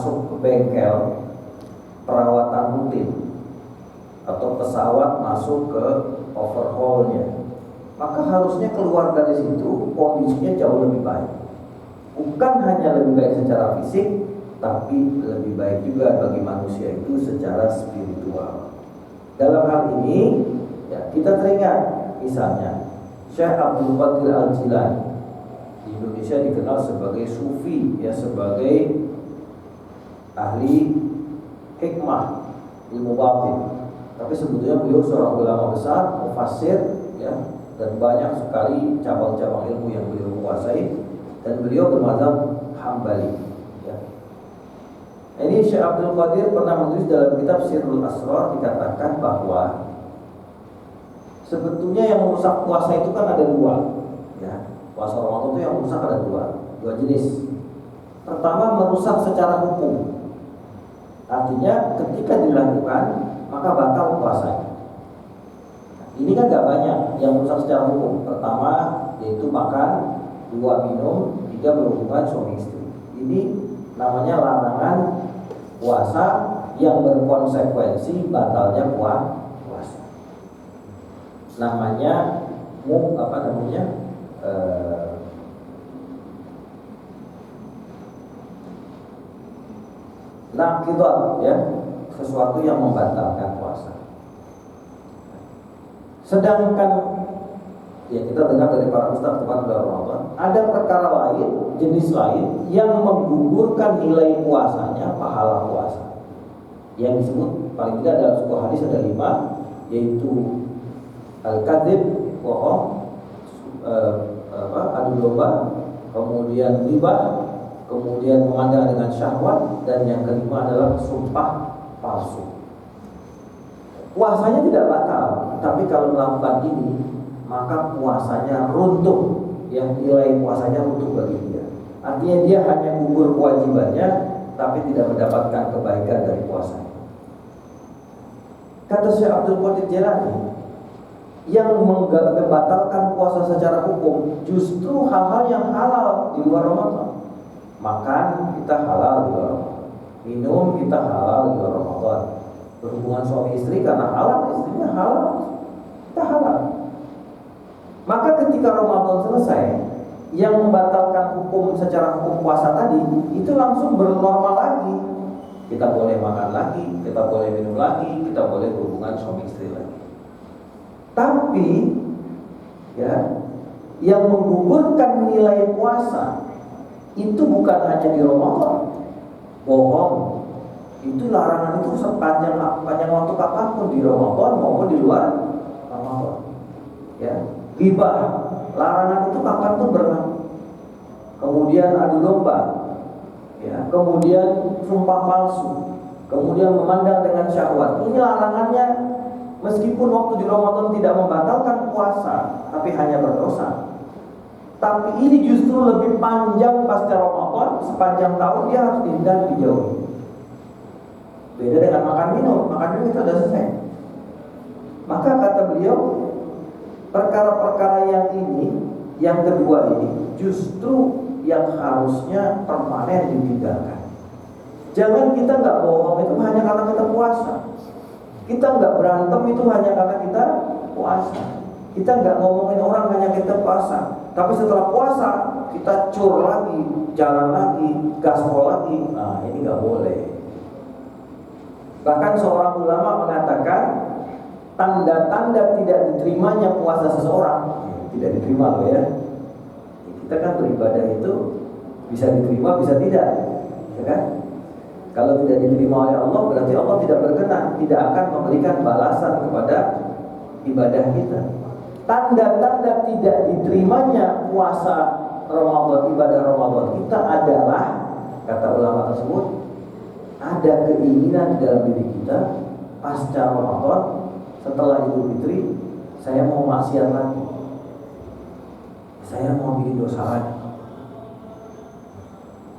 masuk ke bengkel perawatan rutin atau pesawat masuk ke overhaulnya, maka harusnya keluar dari situ kondisinya jauh lebih baik. Bukan hanya lebih baik secara fisik, tapi lebih baik juga bagi manusia itu secara spiritual. Dalam hal ini ya, kita teringat misalnya Syekh Abdul Qadir Al-Jilani, di Indonesia dikenal sebagai sufi ya, sebagai ahli hikmah, ilmu batin. Tapi sebetulnya beliau seorang ulama besar, mufassir ya, dan banyak sekali cabang-cabang ilmu yang beliau kuasai, dan beliau bermadzhab Hambali ya. Ini Syekh Abdul Qadir pernah menulis dalam kitab Sirrul Asrar, dikatakan bahwa sebetulnya yang merusak puasa itu kan ada dua ya. Puasa Ramadan itu yang merusak ada dua jenis. Pertama, merusak secara hukum. Artinya ketika dilakukan maka batal puasanya. Ini kan gak banyak yang merusak secara hukum. Pertama yaitu makan, dua minum, tiga berhubungan suami istri. Ini namanya larangan puasa yang berkonsekuensi batalnya puasa. Namanya naqidat ya, sesuatu yang membatalkan puasa. Sedangkan ya, kita dengar dari para ustaz tepat bulan Ramadan, ada perkara lain, jenis lain yang menggugurkan nilai puasanya, pahala puasa. Yang disebut paling tidak dalam sebuah hadis ada 5, yaitu al-kadzib, bohong, adu domba, kemudian ghibah, kemudian memandang dengan syahwat, dan yang kelima adalah sumpah palsu. Puasanya tidak batal, tapi kalau melakukan ini maka puasanya runtuh, yang nilai puasanya runtuh bagi dia. Artinya dia hanya gugur kewajibannya, tapi tidak mendapatkan kebaikan dari puasanya. Kata Syekh Abdul Qadir Jilani, yang membatalkan puasa secara hukum justru hal-hal yang halal di luar Ramadan. Makan kita halal di luar Ramadan, minum kita halal di luar Ramadan, berhubungan suami istri karena halal, istrinya halal, kita halal. Maka ketika Ramadan selesai, yang membatalkan hukum secara hukum puasa tadi itu langsung bernormal lagi. Kita boleh makan lagi, kita boleh minum lagi, kita boleh berhubungan suami istri lagi. Tapi ya, yang menggugurkan nilai puasa itu bukan hanya di Ramadan. Bohong itu larangan itu sepanjang waktu kapanpun, di Ramadan maupun di luar Ramadan. Ya, ghibah, larangan itu kapanpun berlaku. Kemudian adu domba, ya, kemudian sumpah palsu, kemudian memandang dengan syahwat. Ini larangannya meskipun waktu di Ramadan tidak membatalkan puasa, tapi hanya berdosa. Tapi ini justru lebih panjang pasca Ramadan, sepanjang tahun dia harus dihindari, dijauhi. Beda dengan makan minum itu sudah selesai. Maka kata beliau, perkara-perkara yang ini, yang kedua ini, justru yang harusnya permanen ditinggalkan. Jangan kita nggak bohong itu hanya karena kita puasa. Kita nggak berantem itu hanya karena kita puasa. Kita nggak ngomongin orang hanya kita puasa. Tapi setelah puasa kita cur lagi, jalan lagi, gaspol lagi. Nah, ini nggak boleh. Bahkan seorang ulama mengatakan tanda-tanda tidak diterimanya puasa seseorang, tidak diterima loh ya. Kita kan beribadah itu bisa diterima, bisa tidak, ya kan? Kalau tidak diterima oleh Allah, berarti Allah tidak berkenan, tidak akan memberikan balasan kepada ibadah kita. Tanda-tanda tidak diterimanya puasa Ramadan, ibadah Ramadan kita adalah, kata ulama tersebut, ada keinginan di dalam diri kita pasca Ramadan, setelah Idul Fitri, saya mau maksiat lagi, saya mau bikin dosa lagi.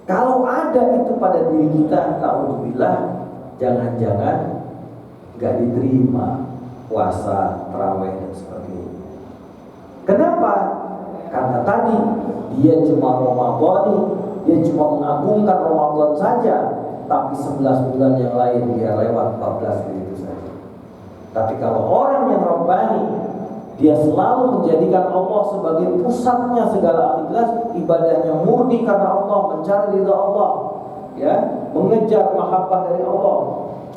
Kalau ada itu pada diri kita, naudzubillah, jangan-jangan gak diterima puasa, tarawih dan sebagainya. Kenapa? Karena tadi dia cuma Ramadhani, dia cuma mengagungkan Ramadan saja, tapi 11 bulan yang lain dia lewat 14 itu saja. Tapi kalau orang yang Rabbani, dia selalu menjadikan Allah sebagai pusatnya segala aktivitas, ibadahnya murni karena Allah, mencari ridha Allah, ya, mengejar mahabbah dari Allah,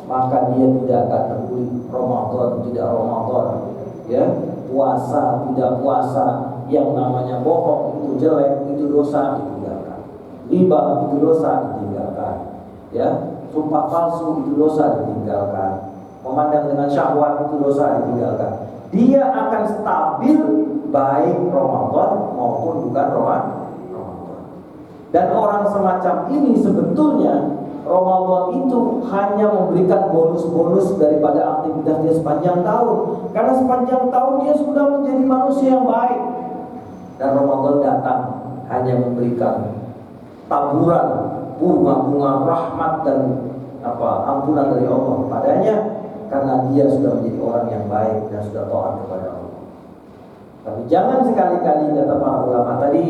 maka dia tidak akan peduli Ramadan tidak Ramadan, ya, puasa tidak puasa, yang namanya bohong itu jelek, itu dosa, ditinggalkan. Riba itu dosa, ditinggalkan. Ya, sumpah palsu itu dosa, ditinggalkan. Memandang dengan syahwat itu dosa, ditinggalkan. Dia akan stabil baik Ramadan maupun bukan Ramadan. Dan orang semacam ini sebetulnya Ramadan itu hanya memberikan bonus-bonus daripada aktivitas dia sepanjang tahun. Karena sepanjang tahun dia sudah menjadi manusia yang baik. Dan Ramadan datang hanya memberikan taburan bunga-bunga rahmat dan ampunan dari Allah kepadanya, karena dia sudah menjadi orang yang baik dan sudah taat kepada Allah. Tapi jangan sekali-kali, kata para ulama tadi,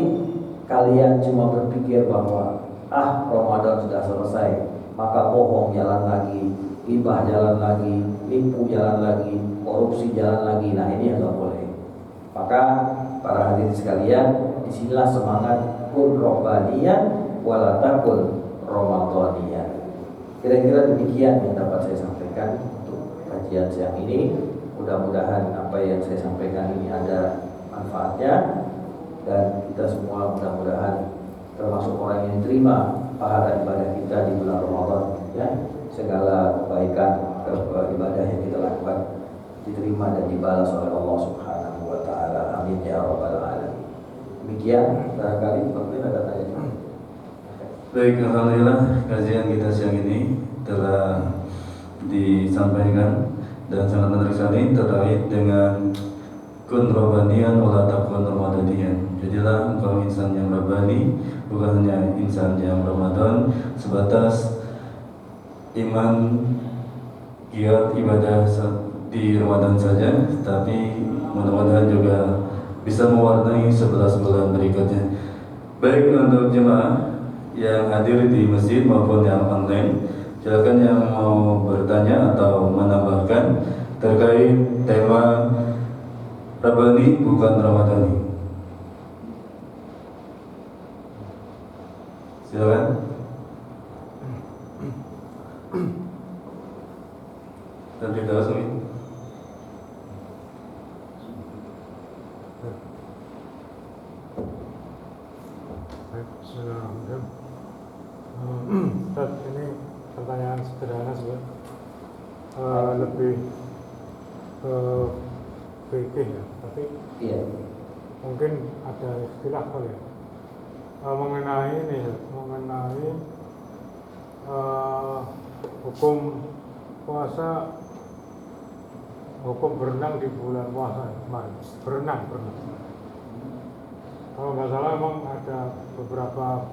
kalian cuma berpikir bahwa Ramadan sudah selesai, maka bohong jalan lagi, ghibah jalan lagi, nipu jalan lagi, korupsi jalan lagi. Nah, ini yang tidak boleh. Maka para hadirin sekalian, disinilah semangat kun robbaniyan wala takun ramadhaniyan. Kira-kira demikian yang dapat saya sampaikan untuk kajian siang ini. Mudah-mudahan apa yang saya sampaikan ini ada manfaatnya, dan kita semua mudah-mudahan termasuk orang yang terima pahala ibadah kita di bulan Ramadan, ya. Segala kebaikan ibadah yang kita lakukan diterima dan dibalas oleh Allah Subhanahu wa taala. Amin ya rabbal alamin. Demikian, barangkali mungkin ada tanya. Baik, alhamdulillah kajian kita siang ini telah disampaikan dan sangat menarik sekali terkait dengan kun robbaniyan wala takun ramadhaniyan. Jadilah engkau insan yang rabbani, bukan hanya insan yang Ramadan sebatas iman, giat ibadah di Ramadan saja, tapi mudah-mudahan juga bisa mewarnai 11 bulan berikutnya. Baik, untuk jemaah yang hadir di masjid maupun yang online, silakan yang mau bertanya atau menambahkan terkait tema Rabbani bukan Ramadhani. Silakan. Dan tidak asli. Bismillahirrahmanirrahim. Ustaz, ini pertanyaan sederhana sebenarnya, lebih ke fikih ya, tapi Iya. mungkin ada istilah kali ya, mengenai ini, hukum puasa, hukum berenang di bulan puasa kemarin, berenang. Kalau nggak salah memang ada beberapa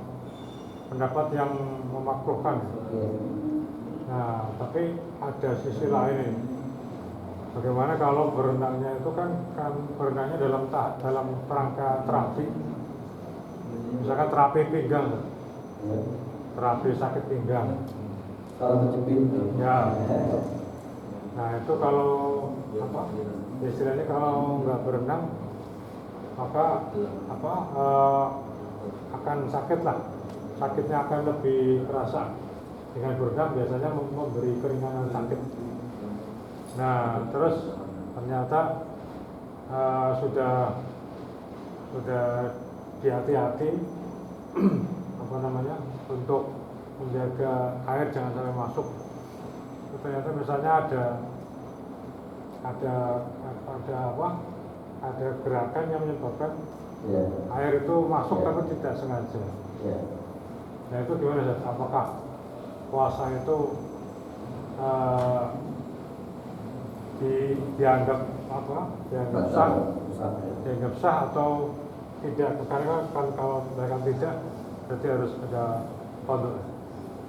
pendapat yang memakruhkan. Nah, tapi ada sisi lain. Bagaimana kalau berenangnya itu kan berenangnya dalam kerangka terapi, misalkan terapi pinggang, terapi sakit pinggang. Kalau kejepit, Ya. Nah, itu kalau istilahnya kalau nggak berenang, maka akan sakit lah. Sakitnya akan lebih terasa. Dengan berenang biasanya memberi keringanan sakit. Nah, terus ternyata sudah dihati-hati untuk menjaga air jangan sampai masuk. Ternyata misalnya ada gerakan yang menyebabkan air itu masuk tapi tidak sengaja. Nah, itu gimana, Ustaz? Apakah puasa itu dianggap sah atau tidak? Karena kan kalau mereka tidak, berarti harus ada qada.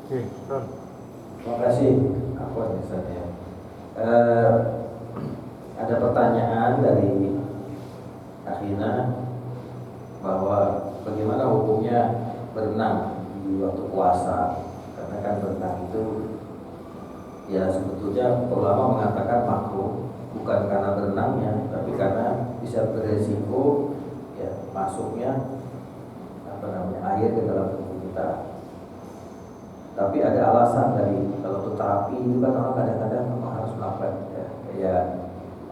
Oke, terima kasih. Ada pertanyaan dari Akhina bahwa bagaimana hukumnya berenang di waktu puasa, karena kan berenang itu ya sebetulnya ulama mengatakan makruh, bukan karena berenangnya, tapi karena bisa beresiko ya masuknya air ke dalam tubuh kita. Tapi ada alasan dari kalau untuk terapi itu kan orang kadang-kadang memang harus melakukan ya, kayak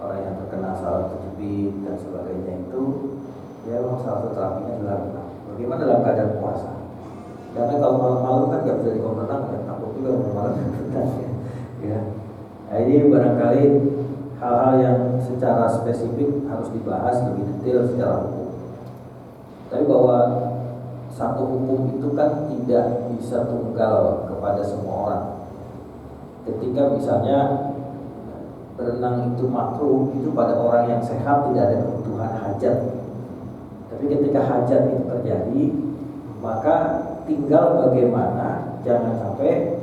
orang yang terkena salep kejepit dan sebagainya itu ya memang salah satu terapinya adalah renang. Bagaimana dalam keadaan puasa? Karena kalau malam-malam kan nggak bisa di kolam renang, ya takut juga malam renang ya. Nah, ini barangkali hal-hal yang secara spesifik harus dibahas lebih detail secara hukum. Tapi bahwa satu hukum itu kan tidak bisa tunggal kepada semua orang. Ketika misalnya berenang itu makruh, itu pada orang yang sehat tidak ada kebutuhan hajat. Tapi ketika hajat itu terjadi, maka tinggal bagaimana jangan sampai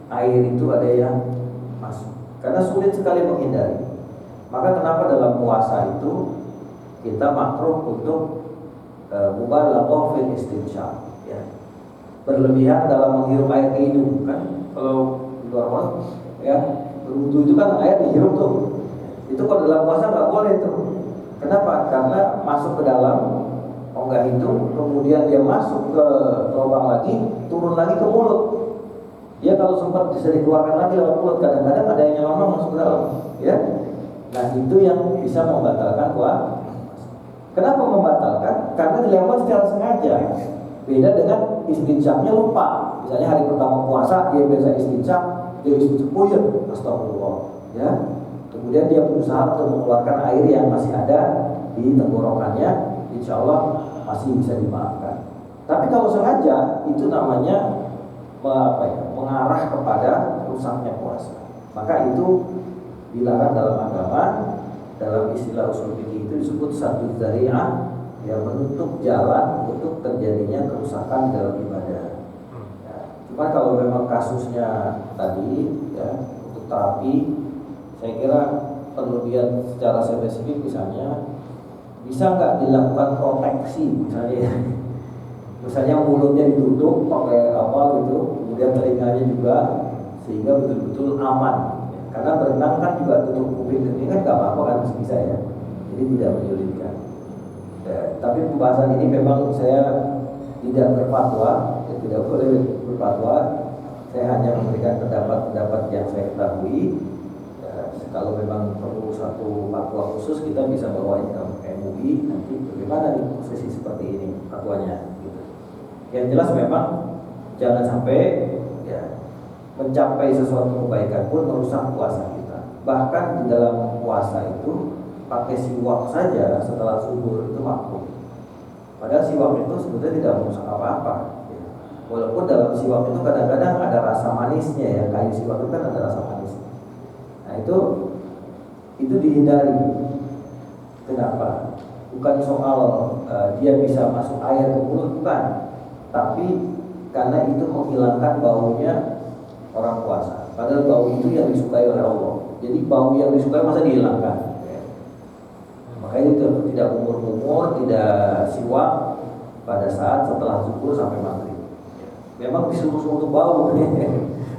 air itu ada yang masuk. Karena sulit sekali menghindari. Maka kenapa dalam puasa itu kita makruh untuk mubalaghah fil istinsyaq ya. Berlebihan dalam menghirup air ke hidung kan. Kalau di luar ruangan ya berwudu itu kan air dihirup tuh. Itu kalau dalam puasa nggak boleh tuh. Kenapa? Karena masuk ke dalam ongga hidung, kemudian dia masuk ke lubang lagi, turun lagi ke mulut. Ya kalau sempat bisa dikeluarkan lagi lewat mulut, kadang-kadang ada yang nyelonong masuk ke dalam ya. Nah itu yang bisa membatalkan puasa. Kenapa membatalkan? Karena dilakukan secara sengaja. Beda dengan istinsyaqnya lupa. Misalnya hari pertama puasa dia biasa istinsyaq, dia istinsyaq puyuh, astagfirullah, ya. Kemudian dia berusaha untuk mengeluarkan air yang masih ada di tenggorokannya, insya Allah masih bisa dimaafkan. Tapi kalau sengaja itu namanya mengarah kepada rusaknya puasa. Maka itu dilarang dalam agama. Dalam istilah usul fikih itu disebut satu dzari'ah yang menutup jalan untuk terjadinya kerusakan dalam ibadah. Ya, cuma kalau memang kasusnya tadi ya untuk terapi, saya kira perlu lihat secara spesifik misalnya bisa nggak dilakukan proteksi misalnya mulutnya ditutup pakai apa gitu, kemudian telinganya juga sehingga betul-betul aman. Karena berenang kan juga tutup kuping ini kan nggak apa-apa kan bisa ya, jadi tidak menyulitkan. Ya, tapi pembahasan ini memang saya tidak berfatwa, tidak boleh berfatwa. Saya hanya memberikan pendapat-pendapat yang saya ketahui. Ya, kalau memang perlu satu fatwa khusus kita bisa bawa ini ke MUI nanti bagaimana nih posisi seperti ini fatwanya. Gitu. Yang jelas memang jangan sampai ya mencapai sesuatu kebaikan pun merusak puasa kita. Bahkan di dalam puasa itu pakai siwak saja setelah zuhur itu makruh. Padahal siwak itu sebetulnya tidak merusak apa-apa. Walaupun dalam siwak itu kadang-kadang ada rasa manisnya ya, kayu siwak itu kan ada rasa manis. Nah itu dihindari. Kenapa? Bukan soal dia bisa masuk air ke mulut, bukan. Tapi karena itu menghilangkan baunya orang puasa. Padahal bau itu yang disukai oleh Allah. Jadi bau yang disukai masa dihilangkan. Makanya itu tidak umur-umur, tidak siwak pada saat setelah zuhur sampai maghrib. Memang disuruh untuk bau,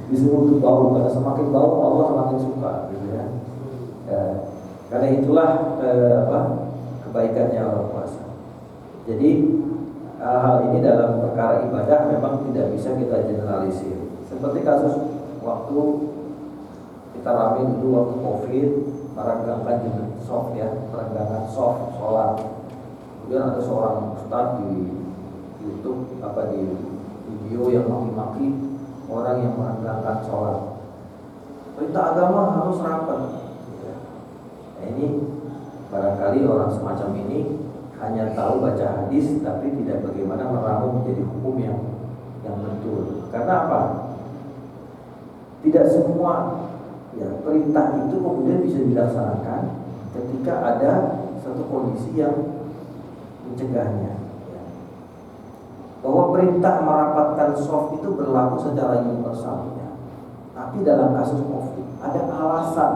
disuruh untuk bau karena semakin bau Allah semakin suka, gitu ya. Karena itulah kebaikannya orang puasa. Jadi hal ini dalam perkara ibadah memang tidak bisa kita generalisir. Seperti kasus waktu kita rame dulu waktu COVID, merenggangan soft ya, merenggangan soft sholat. Kemudian ada seorang ustaz di YouTube di video yang maki-maki orang yang merenggangan sholat. Perintah agama harus rapat. Nah ini barangkali orang semacam ini hanya tahu baca hadis tapi tidak bagaimana meramu menjadi hukum yang betul. Karena apa? Tidak semua ya perintah itu kemudian bisa dilaksanakan ketika ada satu kondisi yang mencegahnya. Ya. Bahwa perintah merapatkan soft itu berlaku secara universal. Ya. Tapi dalam kasus COVID ada alasan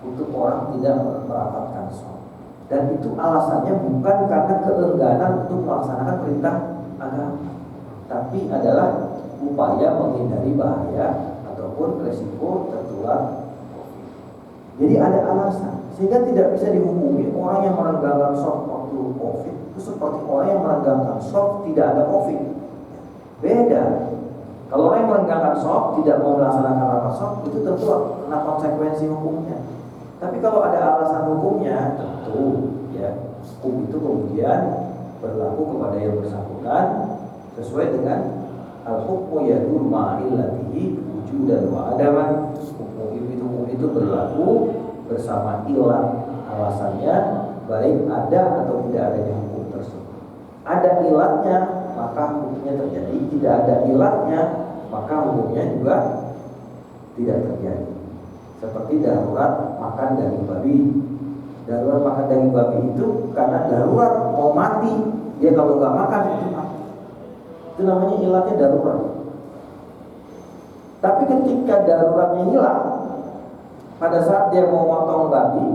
untuk orang tidak merapatkan soft. Dan itu alasannya bukan karena keengganan untuk melaksanakan perintah agama, tapi adalah upaya menghindari bahaya ataupun resiko tertular COVID. Jadi ada alasan, sehingga tidak bisa dihukumi orang yang meregangkan shock waktu COVID itu seperti orang yang meregangkan shock tidak ada COVID. Beda. Kalau orang yang meregangkan shock tidak mau melaksanakan rapat shock itu tentu kena konsekuensi hukumnya. Tapi kalau ada alasan hukumnya, tentu ya hukum itu kemudian berlaku kepada yang bersangkutan sesuai dengan al-hukmu yadur ma'illatihi wujudan wa adaman. Hukum itu berlaku bersama ilat alasannya, baik ada atau tidak adanya hukum tersebut. Ada ilatnya maka hukumnya terjadi, tidak ada ilatnya maka hukumnya juga tidak terjadi. Seperti darurat makan daging babi. Darurat makan daging babi itu karena darurat mau mati, dia kalau nggak makan itu mati. Itu namanya ilatnya darurat. Tapi ketika daruratnya hilang, pada saat dia mau potong babi,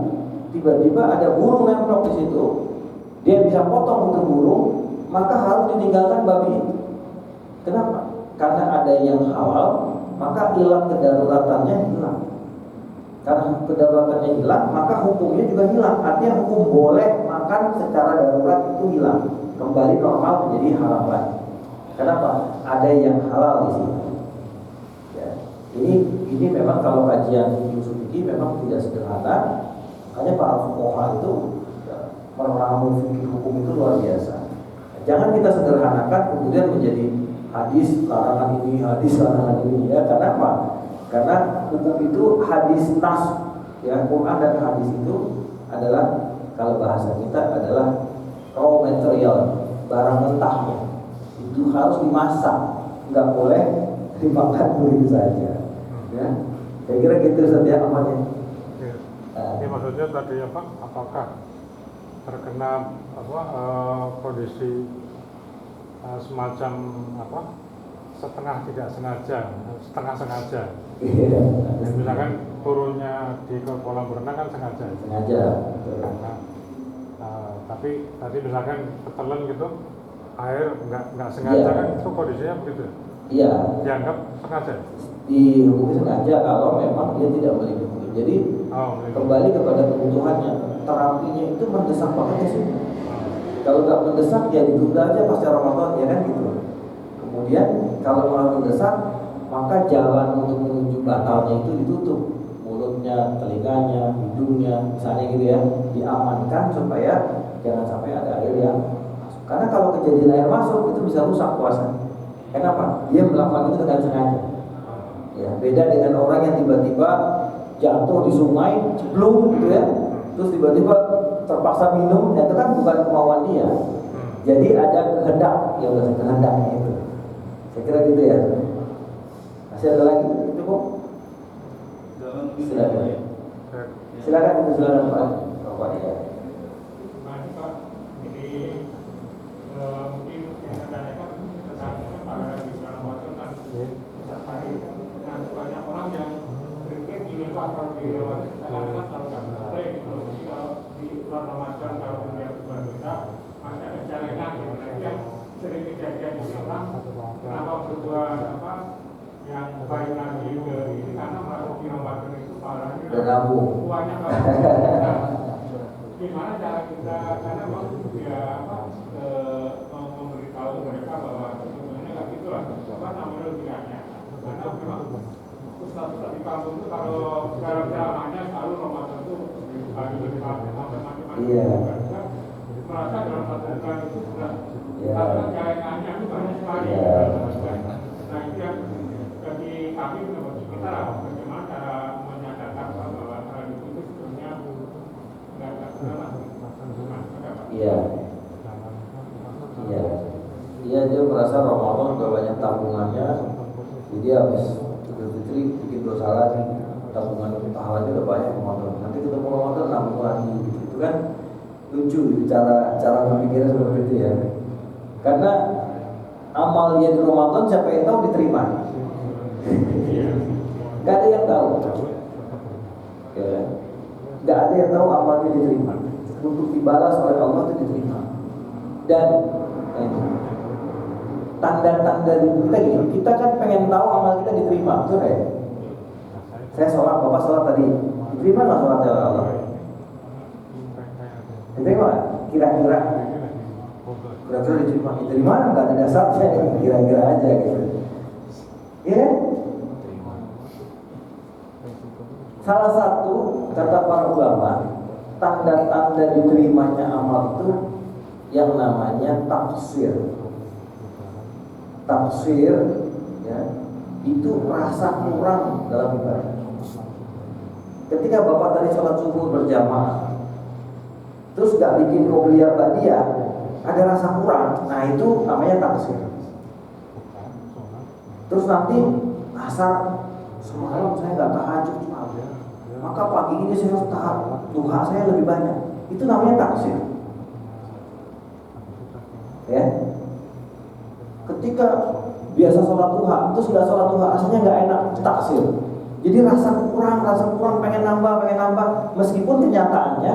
tiba-tiba ada burung nempel di situ, dia bisa potong itu burung, maka harus ditinggalkan babi itu. Kenapa? Karena ada yang halal, maka ilat kedaruratannya hilang. Karena kedaruratannya hilang, maka hukumnya juga hilang. Artinya hukum boleh makan secara darurat itu hilang, kembali normal menjadi halal lagi. Kenapa? Ada yang halal di sini. Ya. Ini memang kalau kajian usul fikih memang tidak sederhana. Makanya para fuqaha itu meramu fikih hukum itu luar biasa. Jangan kita sederhanakan kemudian menjadi hadis larangan ini, hadis larangan ini. Ya, kenapa? Karena hukum itu hadis nas, ya, Quran dan hadis itu adalah kalau bahasa kita adalah raw material, barang mentahnya. Itu harus dimasak, nggak boleh dimakan begitu saja. Ya, saya kira gitu saja amannya. Ini maksudnya tadi apa? Apakah terkena kondisi semacam apa? Setengah tidak sengaja, setengah sengaja. Dan misalkan turunnya di kolam berenang kan sengaja. Sengaja. Karena, tapi tadi misalkan ketelan gitu, air nggak sengaja kan itu kondisinya begitu. Iya. Dianggap sengaja. Dihukumi sengaja kalau memang dia tidak melindungi. Jadi kembali kepada kebutuhannya. Terapinya itu mendesak banget sih. Kalau nggak mendesak ya ditunda aja pasca Ramadan, ya kan gitu. Kemudian kalau malah mendesak, maka jalan untuk menuju batalnya itu ditutup, mulutnya, telinganya, hidungnya, misalnya gitu ya, diamankan supaya jangan sampai ada air yang masuk. Karena kalau kejadian air masuk itu bisa rusak puasa. Kenapa? Dia melakukan itu dengan sengaja. Ya, beda dengan orang yang tiba-tiba jatuh di sungai, ceblung gitu ya, terus tiba-tiba terpaksa minum, itu kan bukan kemauan dia. Jadi ada kehendak, ya udah kehendaknya itu. Saya kira gitu ya. Masih ada lagi? Cukup? Silakan. Silakan Pak. Bapak ya. Pak, jadi mungkin yang tertanyakan tentang para bicara waktu kan safari dengan banyak orang yang berpikir ini Pak kalau di Ramadan kalau nggak boleh gitu. Kalau di bulan Ramadan kalau kemudian bulan kita masih ada jalanan gitu. Nah, yang sering kejadian di sana kenapa berbuat apa yang baik lagi ke ini karena masuk di Ramadan itu parahnya uangnya gimana cara kita karena ya apa memberitahu mereka bahwa sebenarnya nggak gitu lah apa namanya logikanya karena memang ustaz di kampung itu kalau dalam ceramahnya selalu Ramadan itu bagi macam-macam merasa dalam satu bulan itu sudah karena jalanannya itu banyak sekali nah itu yang bagi kami kita lah bagaimana cara menyadarkan bahwa hal itu sebenarnya Iya. Iya, dia merasa Ramadan udah banyak tabungannya, jadi habis Idul Fitri bikin dosa lagi, tabungan pahalanya udah banyak Ramadan. Nanti ketemu Ramadan nambah lagi, gitu kan lucu cara berpikirnya seperti itu ya. Karena amal dia di Ramadan siapa yang tahu diterima? Gak ada yang tahu. Ya. Gak ada yang tahu amalnya diterima. Untuk dibalas oleh Allah itu diterima. Dan tanda-tanda kita gini, kita kan pengen tahu amal kita diterima, betul ya? Saya sholat, bapak sholat tadi, diterima nggak sholatnya oleh Allah? Diterima? Kira-kira diterima nggak ada dasarnya, kira-kira aja gitu. Ya? Salah satu kata para ulama, tanda-tanda diterimanya amal itu yang namanya tafsir. Tafsir, ya, itu rasa kurang dalam ibadah. Ketika bapak tadi sholat subuh berjamaah, terus gak bikin qobliyah ba'diyah, ada rasa kurang. Nah itu namanya tafsir. Terus nanti asar, semalam saya gak tahajud, maka pagi ini saya harus tahajud, duha saya lebih banyak. Itu namanya tafsir. Ya. Ketika biasa sholat duha, terus nggak sholat duha, asalnya nggak enak, taksir. Jadi rasa kurang, pengen nambah. Meskipun kenyataannya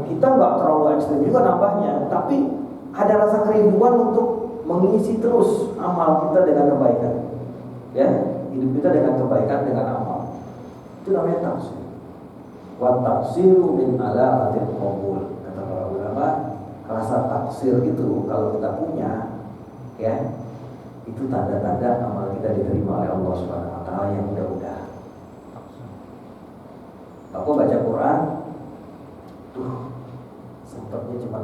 kita nggak terlalu ekstrim juga nambahnya, tapi ada rasa kerinduan untuk mengisi terus amal kita dengan kebaikan. Ya, hidup kita dengan kebaikan, dengan amal. Itu namanya taksir. Wa taksiru min alamatil qabul. Kata para ulama, rasa taksir itu kalau kita punya, ya, itu tanda-tanda amal kita diterima oleh Allah Subhanahu wa taala yang mudah-mudahan. Aku baca Quran, tuh sempatnya cuma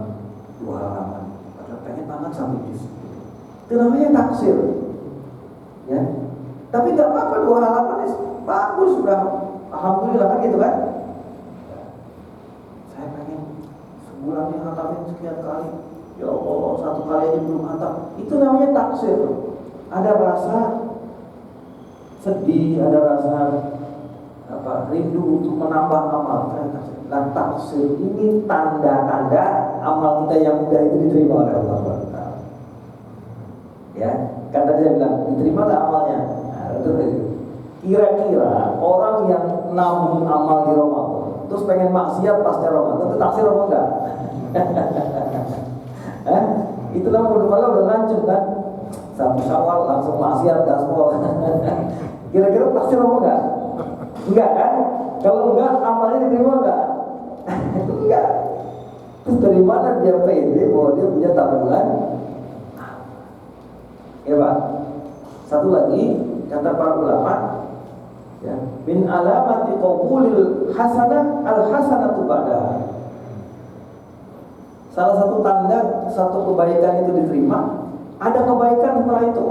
2 halaman, padahal pengen banget sampai juz. Itu namanya taksir. Ya. Tapi enggak apa-apa 2 halaman bagus sudah. Alhamdulillah kan gitu kan? Saya pengen sebulan ini hatamin sekian kali. Ya Allah, 1 kali aja belum hatam. Itu namanya taksir. Ada rasa sedih, ada rasa rindu untuk menambah amal. Nah, taksir ini tanda-tanda amal kita yang mudah itu diterima oleh Allah SWT. Ya, kan tadi saya bilang diterima nggak amalnya? Nah, itu. Kira-kira orang yang nabung amal di Ramadan, terus pengen maksiat pasca Ramadan, itu taksir apa enggak? Itu namanya udah lancung kan? 1 Syawal langsung maksiat gaspol. Kira-kira taksir apa enggak? Enggak kan? Kalau enggak, amalnya diterima enggak? Enggak. Terus dari mana dia pede bahwa dia punya tabungan? Ya Pak. Satu lagi kata para ulama, ya, min alamati qabulil hasanah al hasanatu ba'daha. Salah satu tanda satu kebaikan itu diterima, ada kebaikan setelah itu.